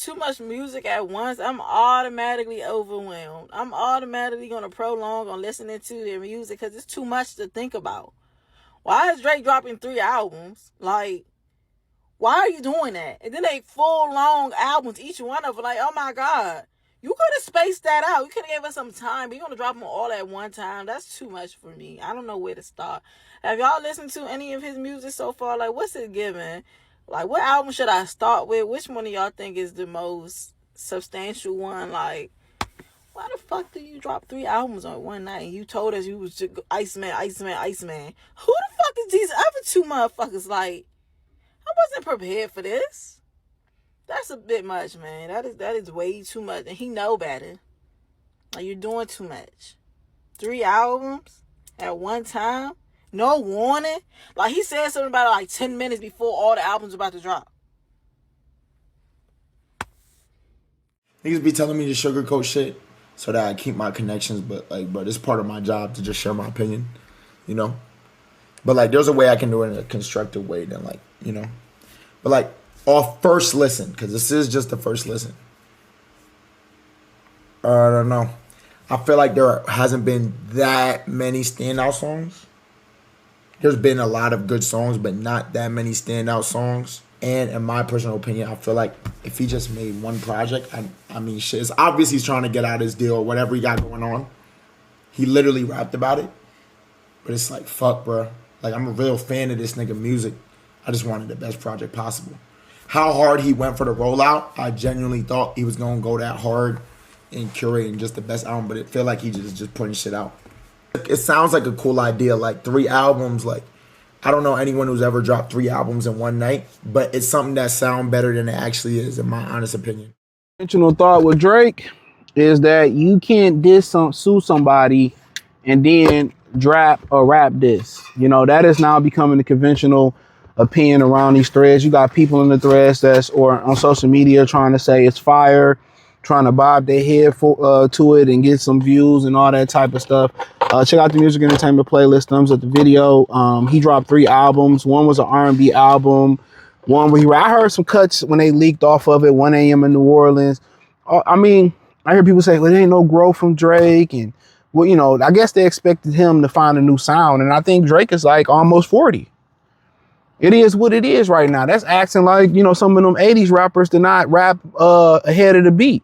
too much music at once, I'm automatically overwhelmed. I'm automatically going to prolong on listening to their music because it's too much to think about. Why is Drake dropping 3 albums? Like, why are you doing that? And then they full long albums, each one of them. Like, oh my God. You could have spaced that out. You could have gave us some time, but you're going to drop them all at one time. That's too much for me. I don't know where to start. Have y'all listened to any of his music so far? Like, what's it giving? Like, what album should I start with? Which one of y'all think is the most substantial one? Like, why the fuck do you drop 3 albums on one night? And you told us you was just Iceman. Who the fuck is these other 2 motherfuckers? Like, I wasn't prepared for this. That's a bit much, man. That is way too much. And he know better. Like, you're doing too much. 3 albums at one time. No warning. Like, he said something about it like 10 minutes before all the albums about to drop. Niggas be telling me to sugarcoat shit so that I keep my connections, but like, bro, this is part of my job to just share my opinion, you know? But like, there's a way I can do it in a constructive way than like, you know? But like, off first listen, because this is just the first listen. I don't know. I feel like there hasn't been that many standout songs. There's been a lot of good songs, but not that many standout songs. And in my personal opinion, I feel like if he just made one project, I mean, shit, it's obvious he's trying to get out his deal or whatever he got going on. He literally rapped about it. But it's like, fuck, bro. Like, I'm a real fan of this nigga music. I just wanted the best project possible. How hard he went for the rollout, I genuinely thought he was going to go that hard in curating just the best album, but it felt like he just putting shit out. It sounds like a cool idea, like 3 albums. Like, I don't know anyone who's ever dropped 3 albums in one night, but it's something that sounds better than it actually is, in my honest opinion. Original thought with Drake is that you can't sue somebody and then rap this. You know, that is now becoming the conventional opinion around these threads. You got people in the threads or on social media trying to say it's fire, trying to bob their head to it and get some views and all that type of stuff. Check out the Music Entertainment playlist, thumbs up the video. He dropped 3 albums. One was an R&B album. One where I heard some cuts when they leaked off of it, 1 a.m. in New Orleans. I mean, I hear people say, well, there ain't no growth from Drake. And, well, you know, I guess they expected him to find a new sound. And I think Drake is like almost 40. It is what it is right now. That's acting like, you know, some of them 80s rappers did not rap ahead of the beat.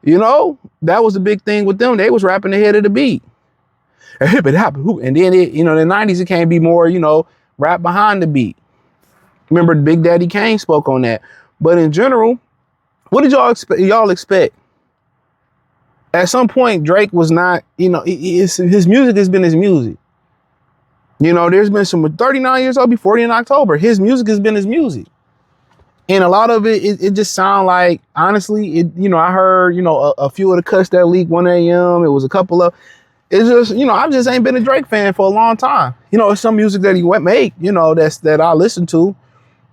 You know, that was the big thing with them. They was rapping ahead of the beat. And then, you know, in the 90s, it can't be more, you know, rap behind the beat. Remember, Big Daddy Kane spoke on that. But in general, what did y'all expect? At some point, Drake was not, you know, his music has been his music. You know, there's been some 39 years old, I'll be 40 in October. His music has been his music. And a lot of it just sound like, honestly, you know, I heard, you know, a few of the cuts that leaked 1 a.m. It was a couple of, it's just, you know, I just ain't been a Drake fan for a long time. You know, it's some music that he make, you know, that I listen to.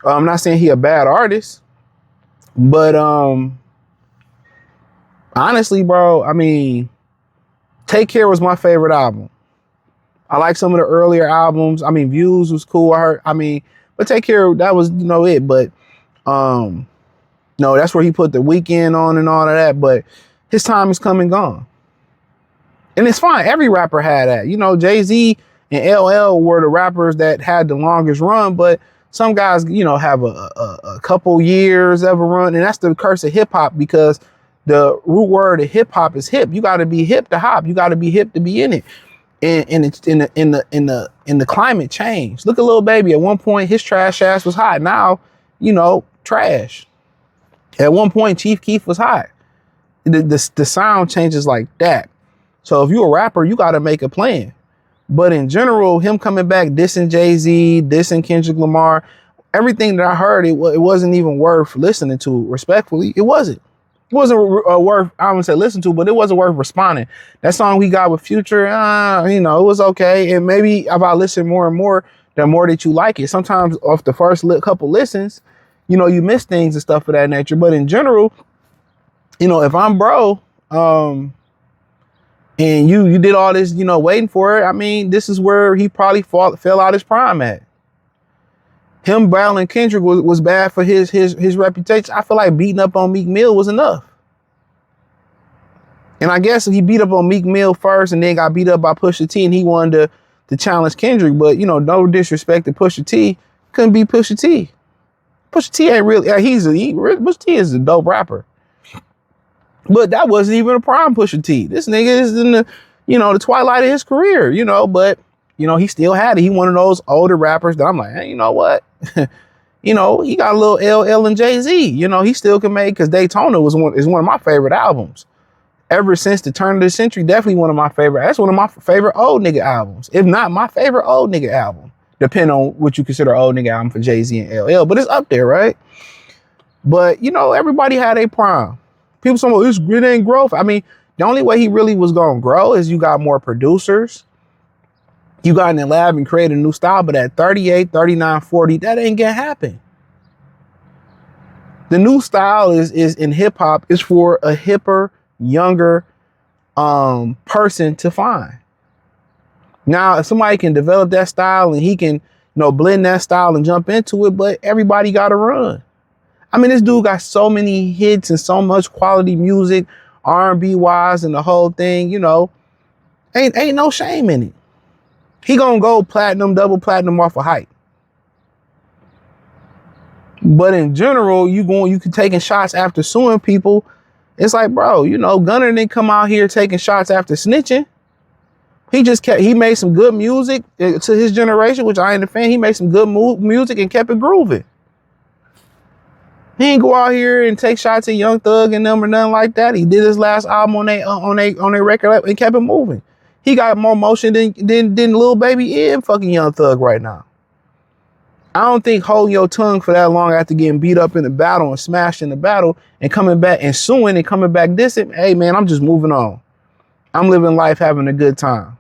I'm not saying he a bad artist, but honestly, bro, I mean, Take Care was my favorite album. I like some of the earlier albums. I mean, Views was cool. But Take Care, that was, you know, it. But no, that's where he put The Weeknd on and all of that. But his time is come and gone. And it's fine. Every rapper had that. You know, Jay-Z and LL were the rappers that had the longest run. But some guys, you know, have a couple years of a run. And that's the curse of hip hop, because the root word of hip hop is hip. You got to be hip to hop. You got to be hip to be in it. And it's in the climate change. Look at Lil Baby. At one point, his trash ass was hot. Now, you know, trash. At one point, Chief Keef was hot. The sound changes like that. So if you're a rapper, you got to make a plan. But in general, him coming back, dissing Jay-Z, dissing Kendrick Lamar, everything that I heard, it wasn't even worth listening to. Respectfully, it wasn't. It wasn't worth, I wouldn't say listen to, but it wasn't worth responding. That song we got with Future, you know, it was okay. And maybe if I listen more and more, the more that you like it. Sometimes off the first couple listens, you know, you miss things and stuff of that nature. But in general, you know, if I'm bro, and you did all this, you know, waiting for it, I mean, this is where he probably fell out his prime at. Him battling Kendrick was bad for his reputation. I feel like beating up on Meek Mill was enough. And I guess he beat up on Meek Mill first and then got beat up by Pusha T, and he wanted to challenge Kendrick. But, you know, no disrespect to Pusha T, couldn't beat Pusha T. Pusha T ain't really, Pusha T is a dope rapper. But that wasn't even a prime Pusha T. This nigga is in the, you know, the twilight of his career, you know, but, you know, he still had it. He one of those older rappers that I'm like, hey, you know what? You know, he got a little LL and Jay-Z. You know, he still can make, because Daytona is one of my favorite albums. Ever since the turn of the century, definitely one of my favorite. That's one of my favorite old nigga albums. If not my favorite old nigga album. Depending on what you consider old nigga album for Jay-Z and LL. But it's up there, right? But, you know, everybody had a prime. People say, well, it ain't growth. I mean, the only way he really was going to grow is you got more producers. You got in the lab and created a new style. But at 38, 39, 40, that ain't going to happen. The new style is in hip hop is for a hipper, younger person to find. Now, if somebody can develop that style and he can, you know, blend that style and jump into it, but everybody got to run. I mean, this dude got so many hits and so much quality music, R&B wise, and the whole thing, you know, ain't no shame in it. He gonna go platinum, double platinum off of hype. But in general, you can taking shots after suing people. It's like, bro, you know, Gunna didn't come out here taking shots after snitching. He made some good music to his generation, which I ain't a fan. He made some good music and kept it grooving. He ain't go out here and take shots at Young Thug and them or nothing like that. He did his last album on their record and kept it moving. He got more motion than Lil Baby and fucking Young Thug right now. I don't think holding your tongue for that long after getting beat up in the battle and smashed in the battle and coming back and suing and coming back dissing. Hey man, I'm just moving on. I'm living life, having a good time.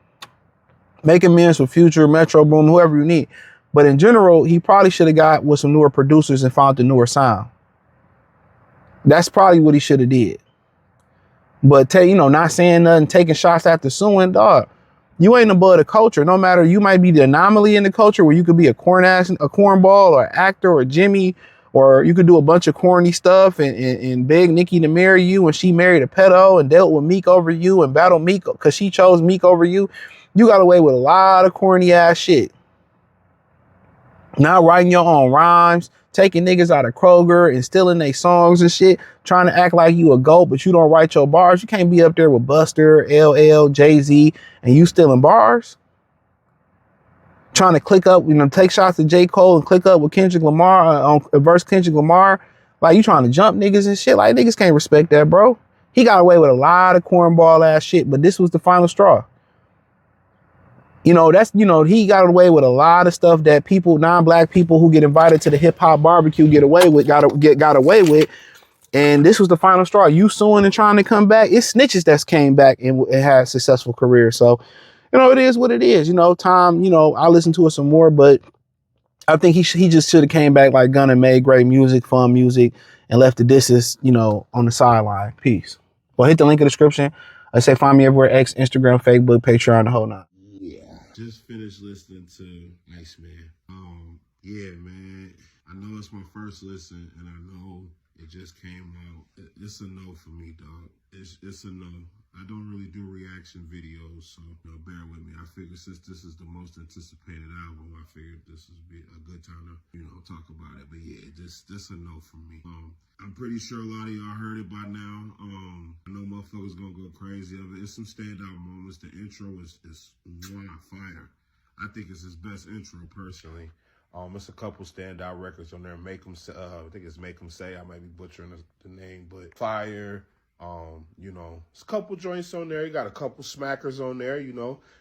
Making amends for Future, Metro Boom, whoever you need. But in general, he probably should have got with some newer producers and found the newer sound. That's probably what he should have did. But not saying nothing, taking shots after suing, dog. You ain't above the culture. No matter, you might be the anomaly in the culture where you could be a cornball or actor or Jimmy, or you could do a bunch of corny stuff and beg Nicki to marry you and she married a pedo and dealt with Meek over you and battled Meek because she chose Meek over you. You got away with a lot of corny ass shit. Not writing your own rhymes, taking niggas out of Kroger and stealing their songs and shit, trying to act like you a GOAT, but you don't write your bars. You can't be up there with Buster, LL, Jay-Z, and you stealing bars. Trying to click up, take shots at J. Cole and click up with Kendrick Lamar on verse Kendrick Lamar. Like, you trying to jump niggas and shit. Like, niggas can't respect that, bro. He got away with a lot of cornball ass shit, but this was the final straw. He got away with a lot of stuff that people, non-black people who get invited to the hip hop barbecue got away with. And this was the final straw. You suing and trying to come back. It's snitches that's came back and had a successful career. So, it is what it is. Time, I listen to it some more, but I think he just should have came back like Gunna, made great music, fun music, and left the disses, on the sideline. Peace. Well, hit the link in the description. I say find me everywhere: X, Instagram, Facebook, Patreon, the whole nine. Just finished listening to Iceman. Yeah, man. I know it's my first listen, and I know it just came out. It's a no for me, dog. It's a no. I don't really do reaction videos, so bear with me. I figured since this is the most anticipated album, I figured this would be a good time to talk about it. But yeah, just a no for me. I'm pretty sure a lot of y'all heard it by now. I know motherfuckers gonna go crazy of it. It's some standout moments. The intro is fire. I think it's his best intro personally. It's a couple standout records on there. I think it's Make 'Em Say. I might be butchering the name, but fire. It's a couple joints on there. You got a couple smackers on there,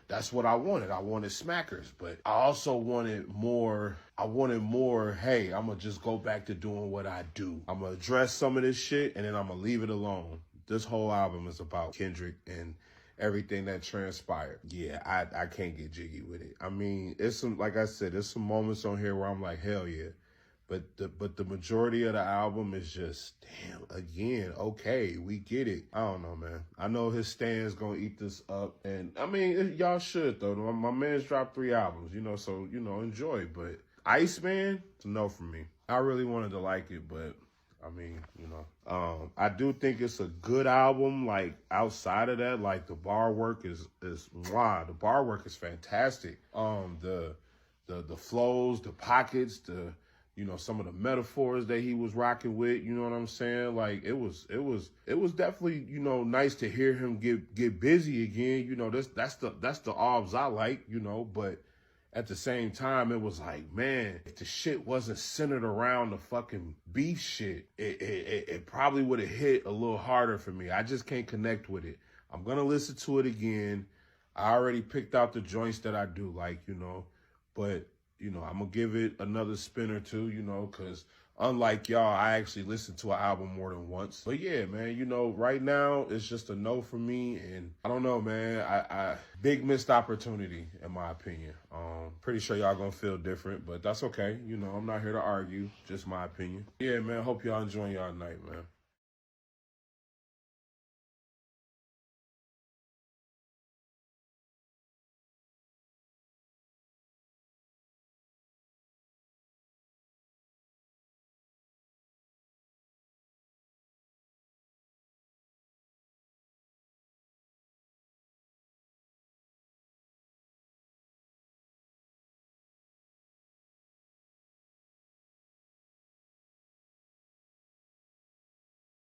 That's what I wanted. I wanted smackers, but I also wanted more. Hey, I'm going to just go back to doing what I do. I'm going to address some of this shit, and then I'm going to leave it alone. This whole album is about Kendrick and everything that transpired. Yeah, I can't get jiggy with it. I mean, like I said, there's some moments on here where I'm like, hell yeah. But the majority of the album is just, damn, again, okay, we get it. I don't know, man. I know his stand's gonna eat this up. And I mean, y'all should though. My man's dropped 3 albums, so, enjoy. But Iceman, it's a no for me. I really wanted to like it, but I mean, you know, I do think it's a good album. Like outside of that, like the bar work is wow. The bar work is fantastic. The flows, the pockets, you know, some of the metaphors that he was rocking with, you know what I'm saying? Like it was definitely, you know, nice to hear him get busy again. You know, that's the obs I like, you know, but at the same time, it was like, man, if the shit wasn't centered around the fucking beef shit, it probably would have hit a little harder for me. I just can't connect with it. I'm gonna listen to it again. I already picked out the joints that I do like, you know, but you know, I'm gonna give it another spin or two, you know, because unlike y'all, I actually listen to an album more than once. But yeah, man, you know, right now it's just a no for me, and I don't know, man. I big missed opportunity in my opinion. Pretty sure y'all gonna feel different, but that's okay. You know, I'm not here to argue, just my opinion. Yeah, man. Hope y'all enjoying y'all night, man.